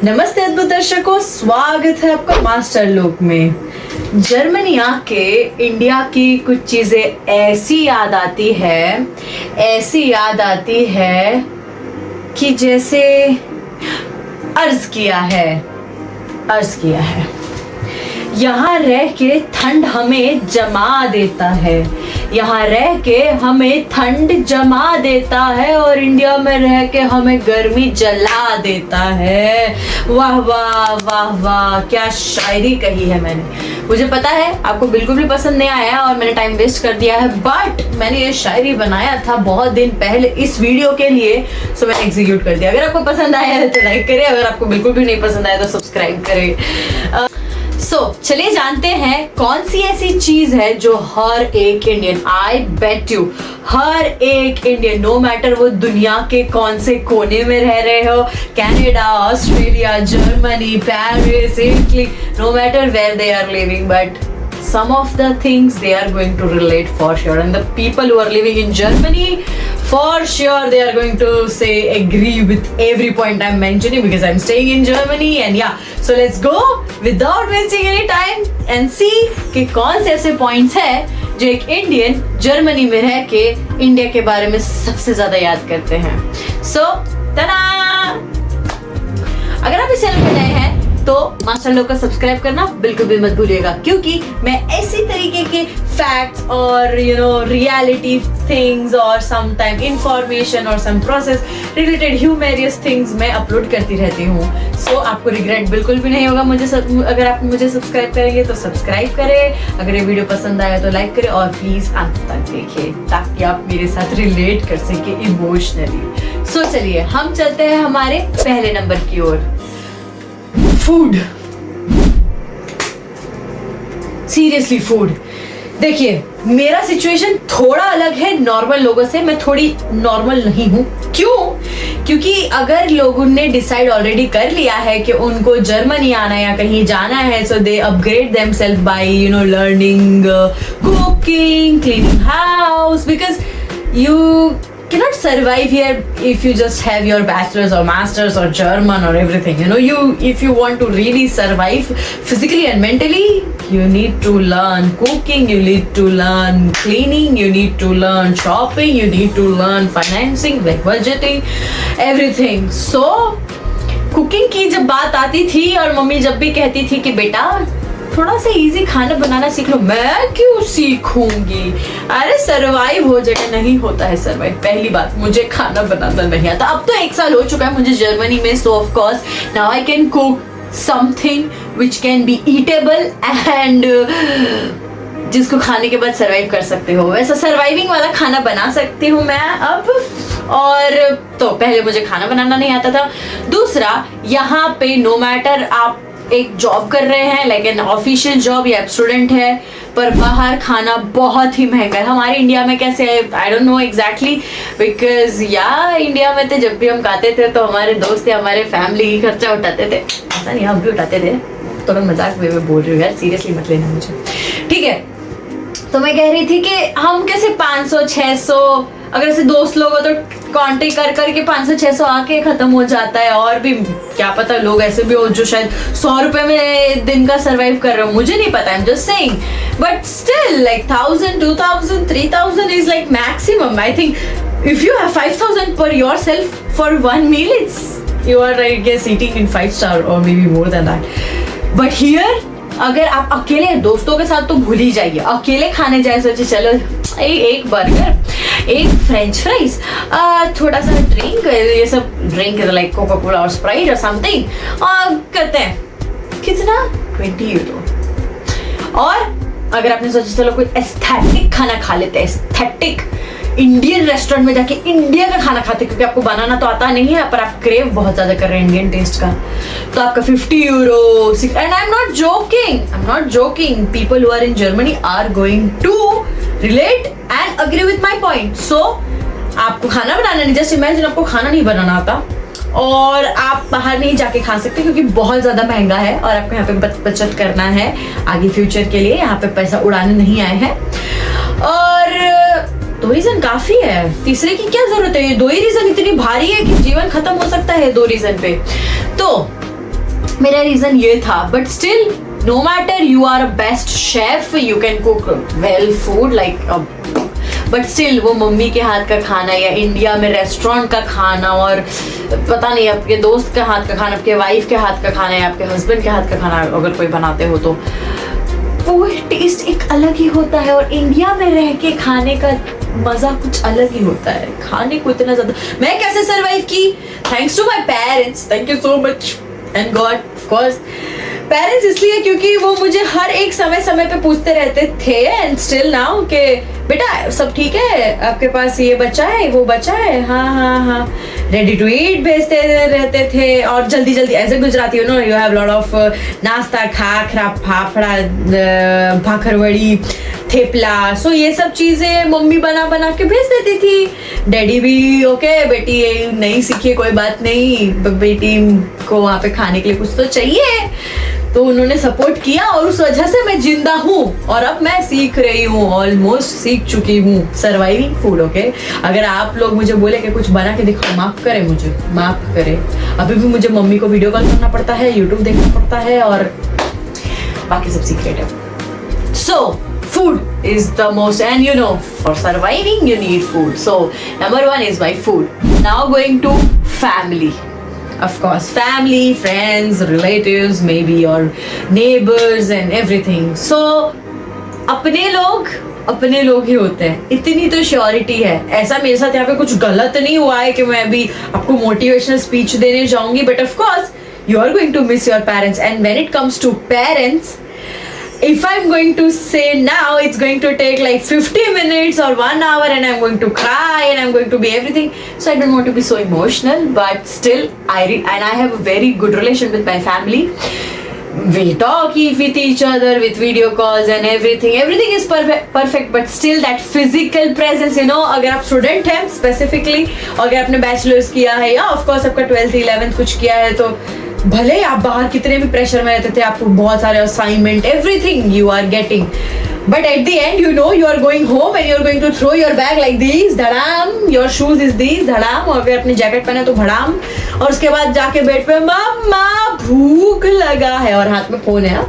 नमस्ते अद्भुत दर्शकों, स्वागत है आपका मास्टर लोक में। जर्मनी आके इंडिया की कुछ चीजें ऐसी याद आती है कि जैसे अर्ज किया है। यहाँ रह के ठंड हमें जमा देता है, और इंडिया में रह के हमें गर्मी जला देता है। वाह वाह वाह वाह, क्या शायरी कही है मैंने। मुझे पता है आपको बिल्कुल भी पसंद नहीं आया और मैंने टाइम वेस्ट कर दिया है, बट मैंने ये शायरी बनाया था बहुत दिन पहले इस वीडियो के लिए, सो मैंने एग्जीक्यूट कर दिया। अगर आपको पसंद आया है तो लाइक करें, अगर आपको बिल्कुल भी नहीं पसंद आया तो सब्सक्राइब करें। चलिए जानते हैं कौन सी ऐसी चीज है जो हर एक इंडियन, आई बेट यू, हर एक इंडियन, नो मैटर वो दुनिया के कौन से कोने में रह रहे हो, Canada, Australia, Germany, Paris, Italy, no matter where they are living, but some of the things they are going to relate for sure, and the people who are living in Germany, for sure they are going to say agree with every point I'm mentioning because I'm staying in Germany, and yeah, so let's go without wasting any time and see कि कौन से ऐसे points है जो एक Indian Germany में रह के इंडिया के बारे में सबसे ज्यादा याद करते हैं। So tada! अगर आप इस चैनल पे नए हैं तो मास्टर लोग का सब्सक्राइब करना बिल्कुल भी मत भूलिएगा, क्योंकि मैं ऐसी तरीके के फैक्ट्स और रियलिटी थिंग्स और सम टाइम इंफॉर्मेशन और सम प्रोसेस रिलेटेड ह्यूमेरियस थिंग्स मैं अपलोड करती रहती हूँ। सो आपको रिग्रेट बिल्कुल भी नहीं होगा अगर आप मुझे सब्सक्राइब करेंगे तो सब्सक्राइब करें। अगर ये वीडियो पसंद आया तो लाइक करें और प्लीज अंत तक देखिए ताकि आप मेरे साथ रिलेट कर सके इमोशनली। सो चलिए हम चलते हैं हमारे पहले नंबर की ओर, फूड। Seriously food. देखिए मेरा सिचुएशन थोड़ा अलग है नॉर्मल लोगों से, मैं थोड़ी नॉर्मल नहीं हूँ। क्यों? क्योंकि अगर लोगों ने डिसाइड ऑलरेडी कर लिया है कि उनको जर्मनी आना या कहीं जाना है, so they upgrade themselves by learning cooking, cleaning house, because you cannot survive here if you just have your bachelor's or master's or German or everything. If you want to really survive physically and mentally, you need to learn cooking, you need to learn cleaning, you need to learn shopping, you need to learn financing, like budgeting, everything. So cooking की जब बात आती थी और mummy जब भी कहती थी कि बेटा थोड़ा सा इजी खाना बनाना सीख लो, मैं क्यों सीखूंगी, अरे सरवाइव हो जाएगा। नहीं होता है सरवाइव। पहली बात, मुझे खाना बनाना नहीं आता। अब तो 1 साल हो चुका है मुझे जर्मनी में, सो of course now I can cook something which can be eatable and जिसको खाने के बाद सरवाइव कर सकते हो, वैसा सरवाइविंग वाला खाना बना सकती हूँ मैं अब। और तो पहले मुझे खाना बनाना नहीं आता था। दूसरा, यहाँ पे नो मैटर आप एक जॉब कर रहे हैं, लाइक एन ऑफिशियल जॉब या स्टूडेंट है, पर बाहर खाना बहुत ही महंगा है। हमारे इंडिया में कैसे है आई don't know exactly, because India में तो जब भी हम खाते थे तो हमारे दोस्त या हमारे फैमिली ही खर्चा उठाते थे, ऐसा नहीं हम भी उठाते थे। तो मैं मजाक में बोल रही हूँ यार, सीरियसली मत लेना मुझे, ठीक है। तो मैं कह रही थी कि हम कैसे 500-600, अगर ऐसे दोस्त लोग हो तो कॉन्टेक्ट कर करके 500-600 आके खत्म हो जाता है। और भी क्या पता लोग ऐसे भी हो जो शायद 100 रुपए में दिन का सरवाइव कर रहे हो, मुझे नहीं पता, I am just saying, but still like 1000, 2000, 3000 is like maximum. I think if you have 5000 पर yourself for one meal, it's you are I guess eating in 5 star और maybe more than that. But here अगर आप अकेले, दोस्तों के साथ तो भूल ही जाइए, अकेले खाने जाए, सोचे चलो एक बर्गर, एक फ्रेंच फ्राइज, थोड़ा सा ड्रिंक, ये सब ड्रिंक लाइक कोका कोला और स्प्राइट और समथिंग, करते हैं कितना 20 यूरो। और अगर आपने सोचा चलो कोई एस्थेटिक खाना खा लेते हैं, एस्थेटिक इंडियन रेस्टोरेंट में जाके इंडिया का खाना खाते, क्योंकि आपको बनाना तो आता नहीं है पर आप क्रेव बहुत ज्यादा कर रहे हैं इंडियन टेस्ट का, तो आपका 50 euro. And I am not joking, people who are in Germany are going to relate and agree with my point. So आपको खाना बनाना नहीं, जस्ट इमेजिन आपको खाना नहीं बनाना आता और आप बाहर नहीं जाके खा सकते क्योंकि बहुत ज्यादा महंगा है और आपको यहाँ पे बचत करना है आगे फ्यूचर के लिए, यहाँ पे पैसा उड़ाने नहीं आए हैं। और 2 रीजन काफी है, तीसरे की क्या जरूरत है, ये 2 ही रीजन इतनी भारी है कि जीवन खत्म हो सकता है 2 रीजन पे। तो मेरा रीजन ये था, but still no matter you are a best chef, you can cook well food like, but still वो मम्मी के हाथ का खाना या इंडिया में रेस्टोरेंट का खाना और पता नहीं आपके दोस्त के हाथ का खाना, आपके वाइफ के हाथ का खाना या आपके हस्बैंड के हाथ का खाना अगर कोई बनाते हो तो वो टेस्ट एक अलग ही होता है। और इंडिया में रह के खाने का मजा कुछ अलग ही होता है। खाने को इतना ज्यादा मैं कैसे सरवाइव की, thanks to my parents, thank you so much and God of course. Parents इसलिए क्योंकि वो मुझे हर एक समय समय पे पूछते रहते थे एंड स्टिल नाउ के बेटा सब ठीक है, आपके पास ये बचा है वो बचा है, हाँ हाँ हाँ, रेडी टू ईट भेजते रहते थे। और जल्दी जल्दी as a Gujarati you know you have lot of nashta, khakhra, fafda, bhakarwadi, thepla, सो ये सब चीजें मम्मी बना बना के भेज देती थी। डैडी भी ओके बेटी ये नहीं सीखी कोई बात नहीं, बेटी को वहाँ पे खाने के लिए कुछ तो चाहिए, तो उन्होंने सपोर्ट किया और उस वजह से मैं जिंदा हूँ और अब मैं सीख रही हूँ, ऑलमोस्ट सीख चुकी हूँ सर्वाइविंग फूड। ओके अगर आप लोग मुझे बोले कि कुछ बना के दिखाओ, माफ करे, मुझे माफ करे, अभी भी मुझे मम्मी को वीडियो कॉल करना पड़ता है, यूट्यूब देखना पड़ता है और बाकी सब सीक्रेट है। सो food is the most, and you know for surviving you need food, so number one is my food. Now going to family, of course family, friends, relatives, maybe your neighbors and everything. So अपने लोग ही होते हैं, इतनी तो surety है। ऐसा मेरे साथ यहाँ पे कुछ गलत नहीं हुआ है कि मैं अभी आपको मोटिवेशनल स्पीच देने जाऊंगी, but of course you are going to miss your parents, and when it comes to parents, if I'm going to say now, it's going to take like 50 minutes or 1 hour and I'm going to cry and I'm going to be everything. So I don't want to be so emotional, but still I have a very good relation with my family. We talk with each other with video calls and everything is perfect, but still that physical presence, you know, अगर आप student हैं specifically, अगर आपने bachelor's किया है या of course आपका 12th 11th कुछ किया है, तो भले ही आप बाहर कितने भी प्रेशर में रहते थे, आपको बहुत सारे assignment everything you are getting, but at the end you know you are going home and you are going to throw your bag like this, धड़ाम, योर शूज इज दिस, धड़ाम, और अगर अपने जैकेट पहने तो भड़ाम, और उसके बाद जाके बेड पे मम्मा भूख लगा है और हाथ में फोन है,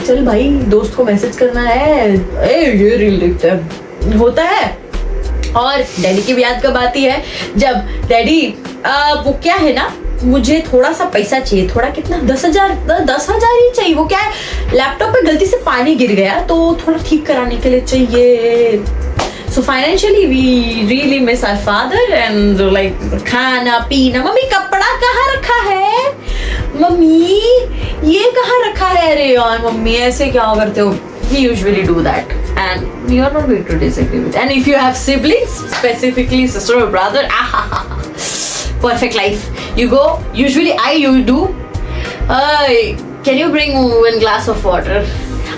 चल भाई दोस्त को मैसेज करना है, ये रील देखते हैं, होता है। और डैडी की भी याद कब आती है जब डैडी वो क्या है ना, मुझे थोड़ा सा पैसा चाहिए, थोड़ा कितना 10,000 ही चाहिए, वो क्या है लैपटॉप पे गलती से पानी गिर गया तो थोड़ा ठीक कराने के लिए चाहिए। So financially we really miss our father and like खाना पीना, मम्मी कपड़ा कहाँ रखा है, मम्मी ये कहाँ रखा है, अरे यार मम्मी ऐसे क्या करते हो। We usually do that and you are not going to disagree with. And if you have siblings, specifically sister or brother, perfect life. You go, usually you do, can you bring 1 glass of water?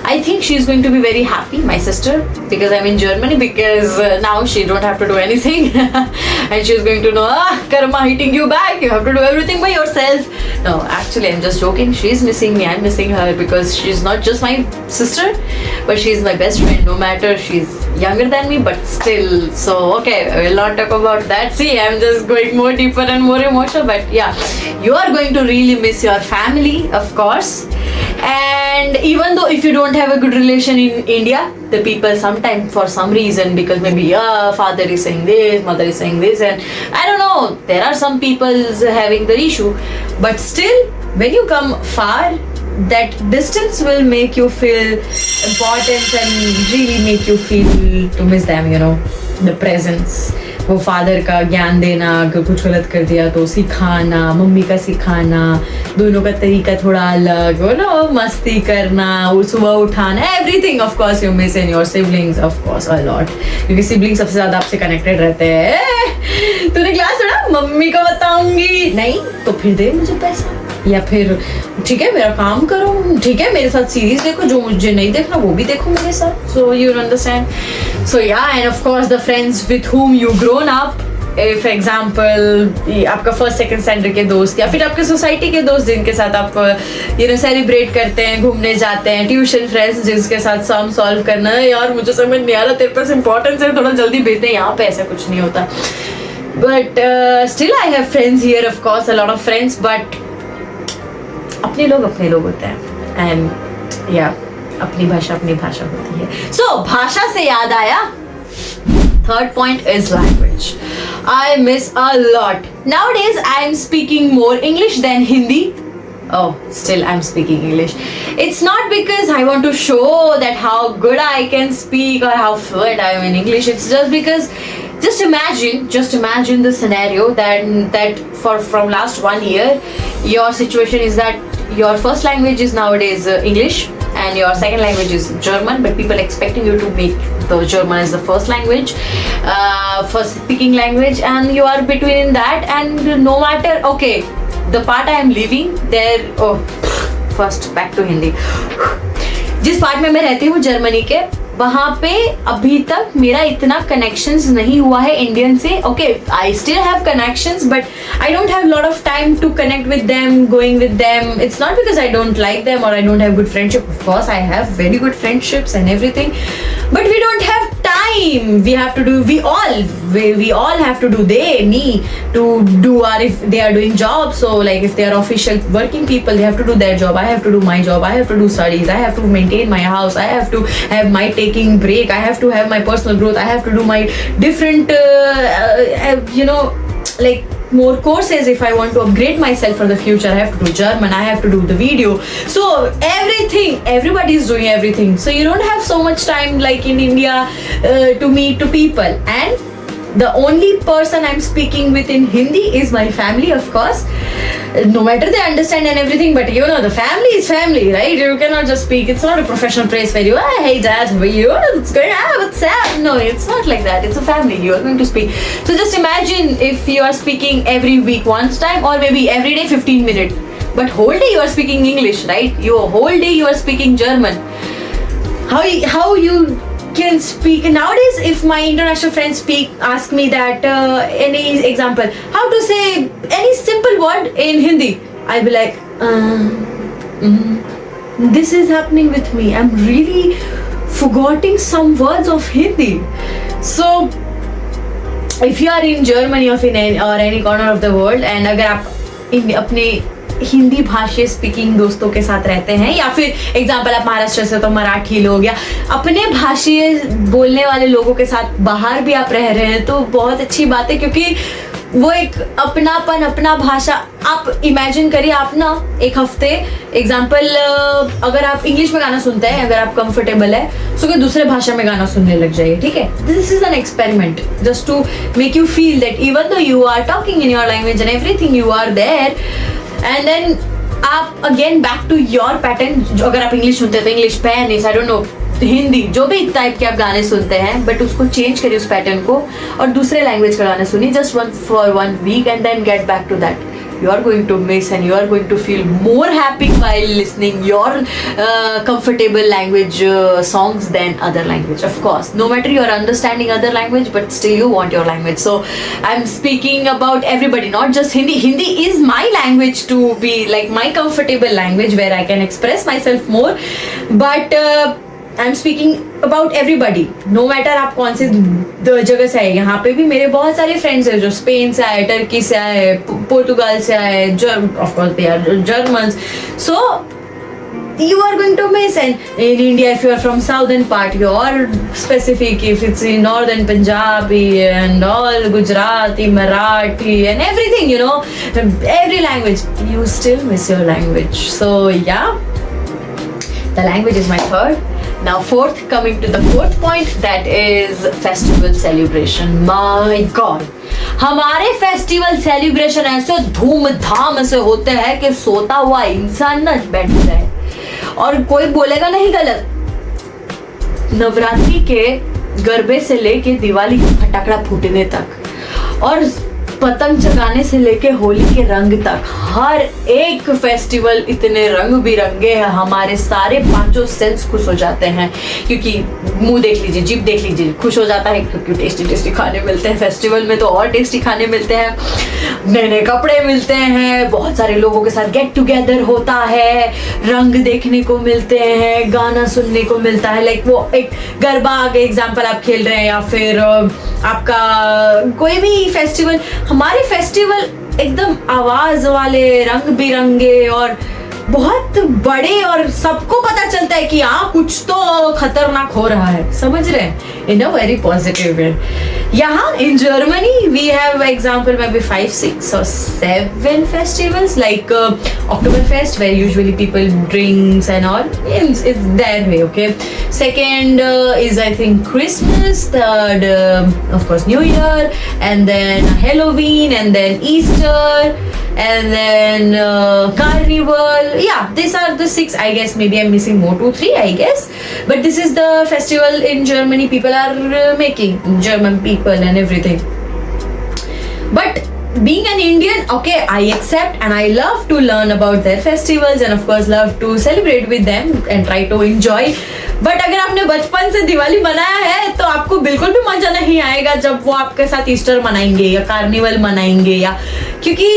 I think she's going to be very happy, my sister, because I'm in Germany, because now she don't have to do anything and she's going to know, karma hitting you back, you have to do everything by yourself. No, actually I'm just joking. She's missing me, I'm missing her, because she's not just my sister, but she's my best friend, no matter she's younger than me, but still. So okay, I will not talk about that. See, I'm just going more deeper and more emotional, but yeah, you are going to really miss your family, of course. And even though if you don't have a good relation in India, the people sometimes for some reason, because maybe father is saying this, mother is saying this, and I don't know, there are some people having the issue, but still when you come far, that distance will make you feel important and really make you feel to miss them, you know, the presence. वो father का ज्ञान देना, अगर कुछ गलत कर दिया तो सिखाना, मम्मी का सिखाना, दोनों का तरीका थोड़ा अलग, हो ना, मस्ती करना, सुबह उठाना, everything of course you miss in your siblings, of course a lot, क्योंकि सिबलिंग सबसे ज्यादा आपसे कनेक्टेड रहते हैं। तूने क्लास पढ़ा, मम्मी को बताऊंगी, नहीं तो फिर दे मुझे पैसा, या फिर ठीक है मेरा काम करो, ठीक है मेरे साथ सीरीज देखो, जो मुझे नहीं देखना वो भी देखो मेरे साथ, so you understand. So yeah and of course the friends with whom you grown up, if example आपका फर्स्ट सेकंड स्टैंडर्ड के दोस्त, या फिर आपके सोसाइटी के दोस्त जिनके साथ आप यू नो सेलिब्रेट करते हैं, घूमने जाते हैं, ट्यूशन फ्रेंड्स जिसके साथ सम सॉल्व करना है, यार मुझे समझ नहीं आ रहा, तेरे पास इंपॉर्टेंस है, थोड़ा जल्दी भेज दे, यहाँ पे ऐसा कुछ नहीं होता, but still I have friends here, of course a lot of friends, but अपने लोग होते हैं, एंड या अपनी भाषा होती है. सो भाषा से याद आया, third point is language. I miss a lot. Nowadays I am speaking more English than Hindi. Oh, still I'm speaking English. It's not because I want to show that how good I can speak or how fluent I am in English. It's just because just imagine the scenario that from last 1 year your situation is that your first language is nowadays English and your second language is German, but people expecting you to make the German as the first language, first speaking language, and you are between that, and no matter, okay, the part I am living there, first back to Hindi. जिस part में मैं रहती हूँ Germany के, वहाँ पे अभी तक मेरा इतना कनेक्शंस नहीं हुआ है इंडियन से. Okay, I still have connections but I don't have lot of time to connect with them, going with them. It's not because I don't like them और I don't have good friendship. Of course I have very good friendships and everything, but we don't have time. We have to do, we all have to do, me to do our, if they are doing jobs, so like if they are official working people, they have to do their job, I have to do my job, I have to do studies, I have to maintain my house, I have to have my taking break, I have to have my personal growth, I have to do my different like more courses. If I want to upgrade myself for the future, I have to do German, I have to do the video. So everybody is doing everything, so you don't have so much time like in India to meet to people. And the only person I'm speaking with in Hindi is my family, of course, no matter they understand and everything, but you know, the family is family, right? You cannot just speak. It's not a professional place where you, hey dad, how are you, what's going on, what's up? No, it's not like that. It's a family, you are going to speak. So just imagine if you are speaking every week once time, or maybe every day 15 minutes, but whole day you are speaking English, right? Your whole day you are speaking German. How you can speak nowadays? If my international friends ask me that any example, how to say any simple word in Hindi, I'll be like, this is happening with me. I'm really forgetting some words of Hindi. So if you are in Germany or any corner of the world, and अगर आप अपने हिंदी भाषी speaking दोस्तों के साथ रहते हैं, या फिर एग्जाम्पल आप महाराष्ट्र से तो मराठी लोग या अपने भाषी बोलने वाले लोगों के साथ बाहर भी आप रह रहे हैं, तो बहुत अच्छी बात है, क्योंकि वो एक अपनापन, अपना भाषा. आप इमेजिन करिए, आप ना एक हफ्ते एग्जाम्पल अगर आप इंग्लिश में गाना सुनते हैं, अगर आप कंफर्टेबल है, तो कोई दूसरे भाषा में गाना सुनने लग जाइए, ठीक है? This is an experiment just to make you feel that even though you are talking in your language and everything, you are there. And then आप again back to your pattern. अगर आप इंग्लिश सुनते हैं तो English, Spanish, I don't know, Hindi, जो भी type के आप गाने सुनते हैं, बट उसको चेंज करिए उस पैटर्न को, और दूसरे लैंग्वेज का गाना सुनिए just for 1 week, and then get back to that. You are going to miss and you are going to feel more happy while listening your comfortable language songs than other language. Of course, no matter you are understanding other language, but still you want your language. So I'm speaking about everybody, not just Hindi. Hindi is my language to be like my comfortable language where I can express myself more, but I am speaking about everybody, no matter आप कौन से जगह से आए. यहाँ पे भी मेरे बहुत सारे फ्रेंड्स हैं जो स्पेन से आए, टर्की से आए, पोर्तुगाल से आए, of course they are Germans. So you are going to miss. And in India, if you are from southern part, you are specific. If it's in northern Punjabi and all Gujarati, Marathi and everything, you know, every language, you still miss your language. So yeah, the language is my third. Now fourth, coming to the fourth point, that is festival celebration. My God, हमारे festival celebration ऐसे धूमधाम से होते हैं कि सोता हुआ इंसान ना बैठ जाए और कोई बोलेगा नहीं गलत. नवरात्रि के गरबे से लेके दिवाली के फटाकड़ा फूटने तक और पतंग चगाने से लेके होली के रंग तक, हर एक फेस्टिवल इतने रंग बिरंगे हैं, हमारे सारे पांचों सेंस खुश हो जाते हैं. क्योंकि मुंह देख लीजिए, जीभ देख लीजिए, खुश हो जाता है क्योंकि टेस्टी टेस्टी खाने मिलते हैं. फेस्टिवल में तो और टेस्टी खाने मिलते हैं, नए नए कपड़े मिलते हैं, बहुत सारे लोगों के साथ गेट टुगेदर होता है, रंग देखने को मिलते हैं, गाना सुनने को मिलता है. लाइक वो एक गरबा के एग्जाम्पल आप खेल रहे हैं, या फिर आपका कोई भी फेस्टिवल. हमारे फेस्टिवल एकदम आवाज वाले, रंग बिरंगे और बहुत बड़े और सबको पता चलता है कि हाँ कुछ तो खतरनाक हो रहा है, समझ रहे हैं, in a very positive way. यहाँ in Germany we have example maybe 5, 6 or 7 festivals like Oktoberfest where usually people drinks and all. It's that way, okay. Second is I think Christmas. Third of course New Year, and then Halloween, and then Easter, and then Carnival. Yeah, these are the 6. I guess maybe I'm missing more, 2, 3 I guess. But this is the festival in Germany people are making, German people and everything. But being an Indian, okay, I accept and I love to learn about their festivals and of course love to celebrate with them and try to enjoy. But अगर आपने बचपन से दिवाली मनाया है तो आपको बिल्कुल भी मजा नहीं आएगा जब वो आपके साथ ईस्टर मनाएंगे या कार्निवल मनाएंगे, या क्योंकि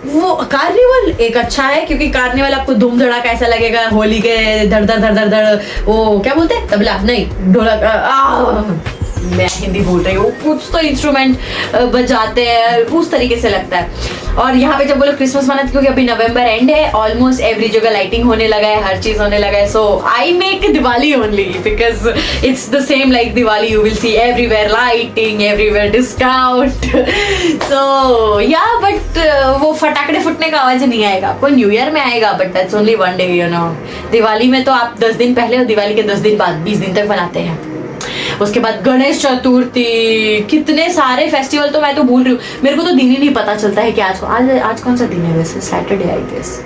वो कार्निवल एक अच्छा है क्योंकि कार्निवल आपको धूम धड़ाका ऐसा लगेगा, होली के धड़ धड़ धड़ धड़ धड़ वो क्या बोलते हैं, तबला नहीं ढोलक, मैं हिंदी बोल रही हूँ, कुछ तो इंस्ट्रूमेंट बजाते हैं उस तरीके से लगता है. और यहाँ पे जब बोलो क्रिसमस मनाते, क्योंकि अभी नवंबर एंड है, ऑलमोस्ट एवरी जगह लाइटिंग होने लगा है, हर चीज होने लगा है. So I make Diwali only because it's the same like Diwali, you will see everywhere lighting, everywhere discount. So yeah but वो फटाकड़े फुटने का आवाज नहीं आएगा आपको, न्यू ईयर में आएगा, but that's only one day, you know. Diwali में तो आप 10 दिन पहले और दिवाली के 10 दिन बाद 20 दिन तक बनाते हैं. उसके बाद गणेश चतुर्थी, कितने सारे फेस्टिवल तो मैं तो भूल रही हूँ, मेरे को तो दिन ही नहीं पता चलता है कि आज कौन सा दिन है. वैसे सैटरडे आई गेस,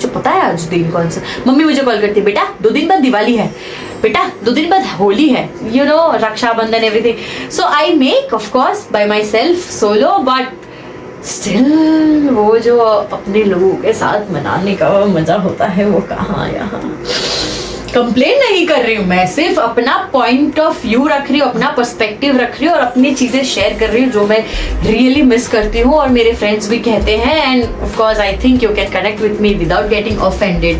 जो पता है आज दिन कौन सा. मम्मी मुझे कॉल करती है, बेटा 2 दिन बाद दिवाली है, बेटा 2 दिन बाद होली है, you know, Rakshabandhan everything. So I make of course by myself solo, but still वो जो अपने लोगों के साथ मनाने का मजा होता है वो कहाँ. यहाँ कंप्लेन नहीं कर रही हूँ मैं, सिर्फ अपना पॉइंट ऑफ व्यू रख रही हूँ, अपना पर्सपेक्टिव रख रही हूँ और अपनी चीजें शेयर कर रही हूँ जो मैं रियली मिस करती हूँ और मेरे फ्रेंड्स भी कहते हैं. And of course I think you can connect with me without getting offended.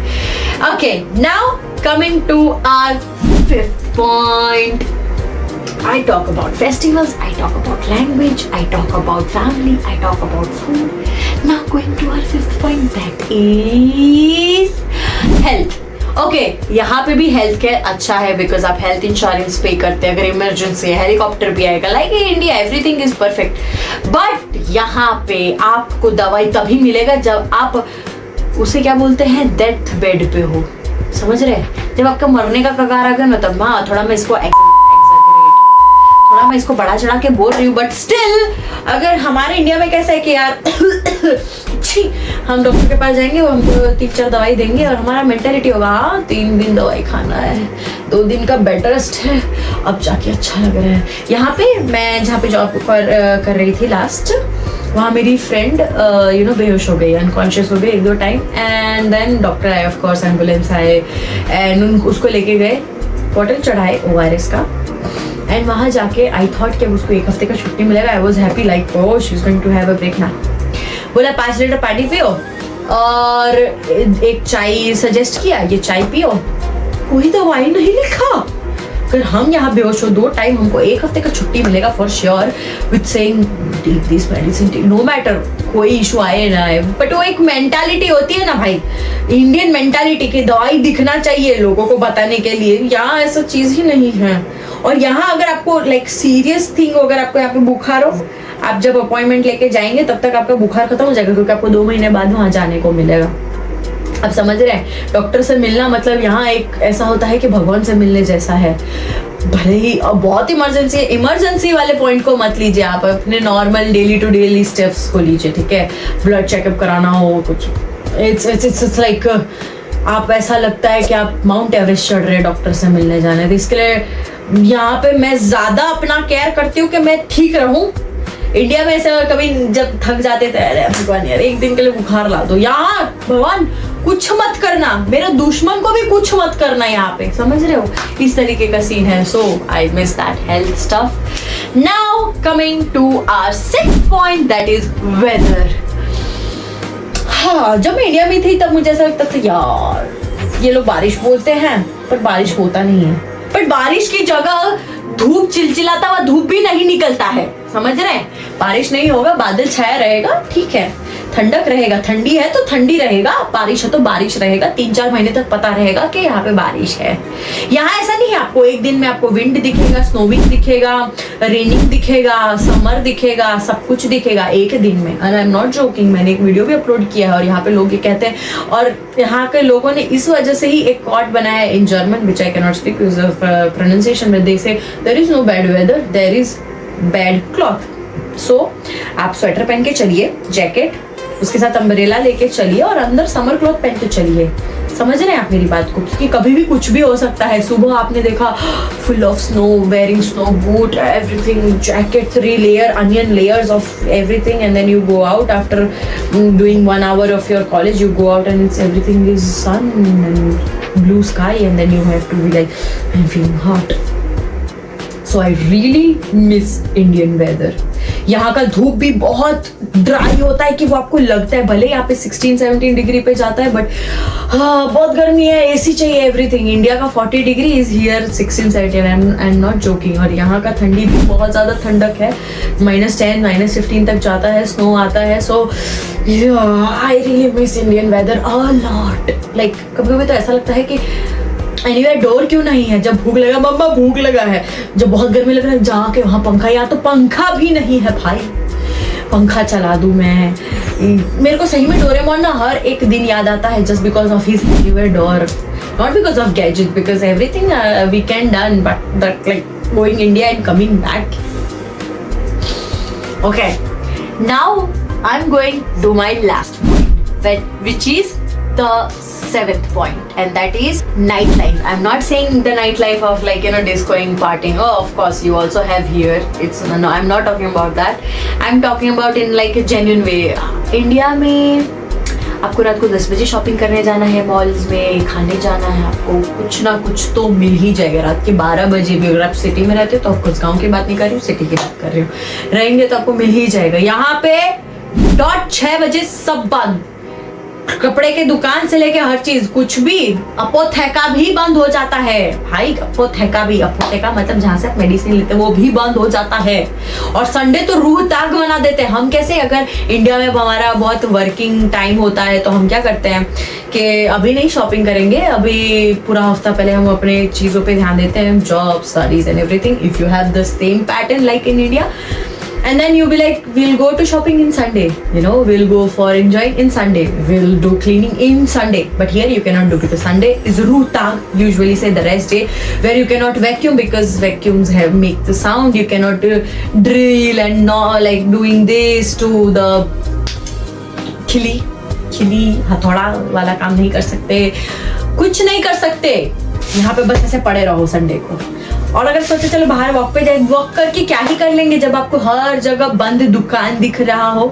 Okay, now coming to our 5th point. I talk about festivals, I talk about language, I talk about family, I talk about food. Now going to our 5th point, that is health. Okay, यहाँ पे भी health care अच्छा है because आप health insurance पे करते हैं, अगर इमरजेंसी है हेलीकॉप्टर भी आएगा, like in India everything is perfect. But यहाँ पे आपको दवाई तभी मिलेगा जब आप उसे क्या बोलते हैं, डेथ बेड पे हो, समझ रहे हैं, जब आपका मरने का कगार आ गया ना, तब हाँ थोड़ा मैं इसको बड़ा चढ़ा के बोल रही हूँ. बट स्टिल अगर हमारे इंडिया में कैसा है कि यार हम डॉक्टर के पास जाएंगे, वो हमको 3-4 दवाई देंगे और हमारा मेंटेलिटी होगा हाँ 3 दिन दवाई खाना है, 2 दिन का बेड रेस्ट है, अब जाके अच्छा लग रहा है. यहाँ पे मैं जहाँ पे जॉब कर रही थी लास्ट, वहाँ मेरी फ्रेंड यू नो बेहोश हो गई, अनकॉन्शियस हो गई 1-2 टाइम. एंड देन डॉक्टर आए, ऑफ कोर्स एम्बुलेंस आए एंड उसको लेके गए, बॉटल चढ़ाए ORS का. एंड वहाँ जाके आई थॉट कि उसको 1 हफ्ते का छुट्टी मिलेगा. I was happy like oh she is going to have a break now. बोला 5 लीटर पानी पियो और एक चाय सजेस्ट किया, ये चाय पियो, कोई दवाई नहीं लिखा. अगर हम यहाँ बेहोश हो 2 टाइम, हमको 1 हफ्ते का छुट्टी मिलेगा for sure with saying take this medicine, no matter कोई इशू आए ना आए. बट वो एक मेंटालिटी होती है ना भाई, इंडियन मेंटालिटी की दवाई दिखना चाहिए लोगों को बताने के लिए. यहाँ ऐसा चीज ही नहीं है. और यहाँ अगर आपको लाइक सीरियस थिंग हो, अगर आपको यहाँ पे बुखार हो, आप जब अपॉइंटमेंट लेके जाएंगे तब तक आपका बुखार खत्म हो जाएगा क्योंकि आपको 2 महीने बाद वहाँ जाने को मिलेगा. आप समझ रहे हैं, डॉक्टर से मिलना मतलब यहाँ एक ऐसा होता है कि भगवान से मिलने जैसा है. भले ही अब बहुत इमरजेंसी है, इमरजेंसी वाले पॉइंट को मत लीजिए, आप अपने normal daily to daily steps को लीजिए, ठीक है. ब्लड चेकअप कराना हो कुछ, इट्स लाइक आप ऐसा लगता है कि आप माउंट एवरेस्ट चढ़ रहे हैं डॉक्टर से मिलने जाने. तो इसके लिए यहाँ पे मैं ज्यादा अपना केयर करती हूँ कि मैं ठीक रहूं. इंडिया में ऐसा कभी जब थक जाते थे, अरे भगवान यार 1 दिन के लिए बुखार ला दो, यहाँ भगवान कुछ मत करना, मेरे दुश्मन को भी कुछ मत करना यहाँ पे, समझ रहे हो, इस तरीके का सीन है. So I miss that health stuff. Now coming to our 6th point, that is weather. हाँ, जब मैं इंडिया में थी तब मुझे ऐसा लगता था यार ये लोग बारिश बोलते हैं पर बारिश होता नहीं है. पर बारिश की जगह धूप चिलचिलाता हुआ धूप भी नहीं निकलता है, समझ रहे हैं. बारिश नहीं होगा, बादल छाया रहेगा, ठीक है, ठंडक रहेगा, ठंडी है तो ठंडी रहेगा, बारिश है तो बारिश रहेगा, 3-4 महीने तक पता रहेगा कि यहाँ पे बारिश है। यहाँ ऐसा नहीं है आपको एक दिन में आपको विंड दिखेगा, स्नोविंग दिखेगा, रेनिंग दिखेगा, समर दिखेगा, सब कुछ दिखेगा एक दिन में। And I am not joking, मैंने एक वीडियो भी अपलोड किया है और यहाँ पे लोग ये कहते हैं, और यहाँ के लोगों ने इस वजह से ही एक कॉट बनाया in German which I can not speak because of pronunciation, but they say there is no bad weather, there is bad cloth. So आप स्वेटर पहन के चलिए, जैकेट, उसके साथ अम्ब्रेला लेके चलिए और अंदर समर क्लॉथ पहन के चलिए। समझ रहे हैं आप मेरी बात को? क्योंकि कभी भी कुछ भी हो सकता है। सुबह आपने देखा full of snow, wearing snow boot, everything, jacket, 3 layer, onion layers of everything, and then you go out after doing 1 hour of your college, you go out and it's everything is sun and blue sky, and then you have to be like, I'm feeling hot. So I really miss Indian weather. यहाँ का धूप भी बहुत dry होता है कि वो आपको लगता है, भले यहाँ पे 16-17 डिग्री पे जाता है, बट हाँ बहुत गर्मी है, एसी चाहिए, एवरीथिंग। इंडिया का 40 degree is here 16-17, I am not joking. और यहाँ का ठंडी भी बहुत ज़्यादा ठंडक है, -10, -15 तक जाता है, स्नो आता है। So I really miss Indian weather a lot. Like कभी कभी तो ऐसा लगता है कि एनीवे डोर क्यों नहीं है, जब भूख लगा, मम्मा भूख लगा है, जब बहुत गर्मी लग रहा है जाके वहाँ पंखा, यहाँ तो पंखा भी नहीं है भाई, पंखा चला दूं मैं। मेरे को सही में डोरेमोन ना हर एक दिन याद आता है, just because of his anywhere door, not because of gadget, because everything we can done, but like going India and coming back. Okay, now I am going to my last point, which is the 7th point, and that is nightlife. I'm not saying the nightlife of like, you know, discoing, partying. Oh, of course you also have here. It's no, I'm not talking about that. I'm talking about in like a genuine way. India में आपको रात को 10 बजे shopping करने जाना है, malls में खाने जाना है, आपको कुछ ना कुछ तो मिल ही जाएगा। रात के 12 बजे भी अगर आप सिटी में रहते हो तो ऑफकोर्स, गाँव की बात नहीं कर रही हूँ, सिटी की बात कर रही हूँ, रहेंगे तो आपको मिल ही जाएगा। यहाँ पे डॉट 6 बजे सब बंद, कपड़े के दुकान से लेके हर चीज, कुछ भी, अपोथेका भी बंद हो जाता है भाई। अपोथेका भी, अपोथेका मतलब जहाँ से आप मेडिसिन लेते हैं, वो भी बंद हो जाता है। और संडे तो रूह ताग बना देते हैं। हम कैसे, अगर इंडिया में हमारा बहुत वर्किंग टाइम होता है तो हम क्या करते हैं कि अभी नहीं शॉपिंग करेंगे, अभी पूरा हफ्ता पहले हम अपने चीजों पे ध्यान देते हैं, job, studies and everything. If you have the same pattern like in India, and then you'll be like, we'll go to shopping in Sunday, you know, we'll go for enjoying in Sunday, we'll do cleaning in Sunday. But here you cannot do it. Sunday is Rutag, usually say the rest day, where you cannot vacuum because vacuums have make the sound. You cannot drill and not like doing this to the खिली हथौड़ा वाला काम नहीं कर सकते, कुछ नहीं कर सकते। यहाँ पे बस ऐसे पड़े रहो संडे को। और अगर सोचे चलो बाहर वॉक पे जाए, वॉक करके क्या ही कर लेंगे जब आपको हर जगह बंद दुकान दिख रहा हो,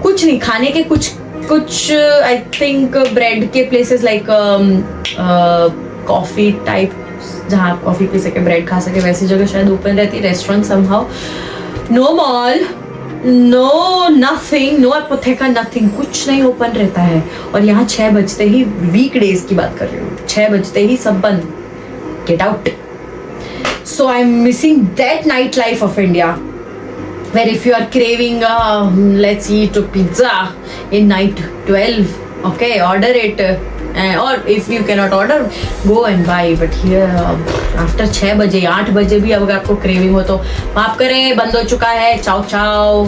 कुछ नहीं खाने के, कुछ आई थिंक ब्रेड के प्लेसेस लाइक कॉफी टाइप, जहाँ आप कॉफी पी सके, ब्रेड खा सके, वैसी जगह शायद ओपन रहती है, restaurant somehow. No mall, no nothing, no अपोथेका, नथिंग, कुछ नहीं ओपन रहता है। और यहाँ 6 बजते ही, वीकडेज की बात कर रही हूँ, 6 बजते ही सब बंद, get out. So I'm missing that nightlife of India, where if you are craving, let's eat a pizza in night 12, okay, order it, or if you cannot order, go and buy. But here after 6 बजे, 8 बजे भी अगर आपको craving हो तो माफ करें, बंद हो चुका है। चाओ चाओ।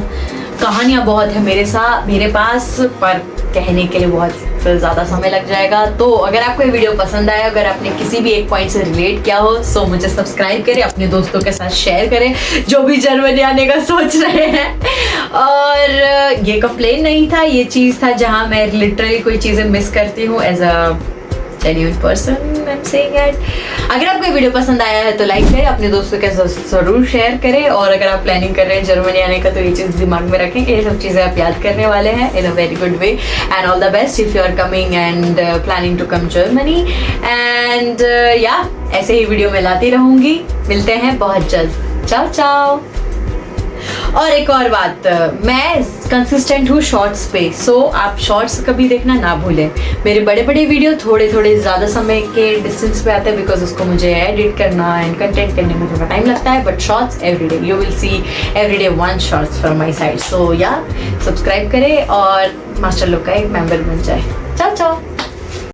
कहानियाँ बहुत है मेरे पास, पर कहने के लिए बहुत ज़्यादा समय लग जाएगा। तो अगर आपको ये वीडियो पसंद आया, अगर आपने किसी भी एक पॉइंट से रिलेट किया हो, सो मुझे सब्सक्राइब करें, अपने दोस्तों के साथ शेयर करें जो भी जर्मनी आने का सोच रहे हैं। और ये कंप्लेन नहीं था, ये चीज़ था जहाँ मैं लिटरली कोई चीज़ें मिस करती हूँ as a genuine person, I am saying it. अगर आपको ये वीडियो पसंद आया है तो लाइक करें, अपने दोस्तों के साथ जरूर शेयर करें। और अगर आप प्लानिंग कर रहे हैं जर्मनी आने का तो ये चीज़ दिमाग में रखें कि ये सब चीज़ें आप याद करने वाले हैं in a very good way. And all the best if you are coming and planning to come Germany. And yeah ऐसे ही वीडियो में लाती रहूँगी। मिलते हैं बहुत जल्द। चाओ चाओ। और एक और बात, मैं कंसिस्टेंट हूँ शॉर्ट्स पे, सो आप शॉर्ट्स कभी देखना ना भूलें। मेरे बड़े बड़े वीडियो थोड़े थोड़े ज़्यादा समय के डिस्टेंस पे आते हैं, बिकॉज उसको मुझे एडिट करना एंड कंटेंट करने में थोड़ा टाइम लगता है। But shorts everyday, you will see everyday 1 shorts from my side. So yeah subscribe करें और मास्टर लोग का एक मेंबर बन जाए। चाओ चाओ।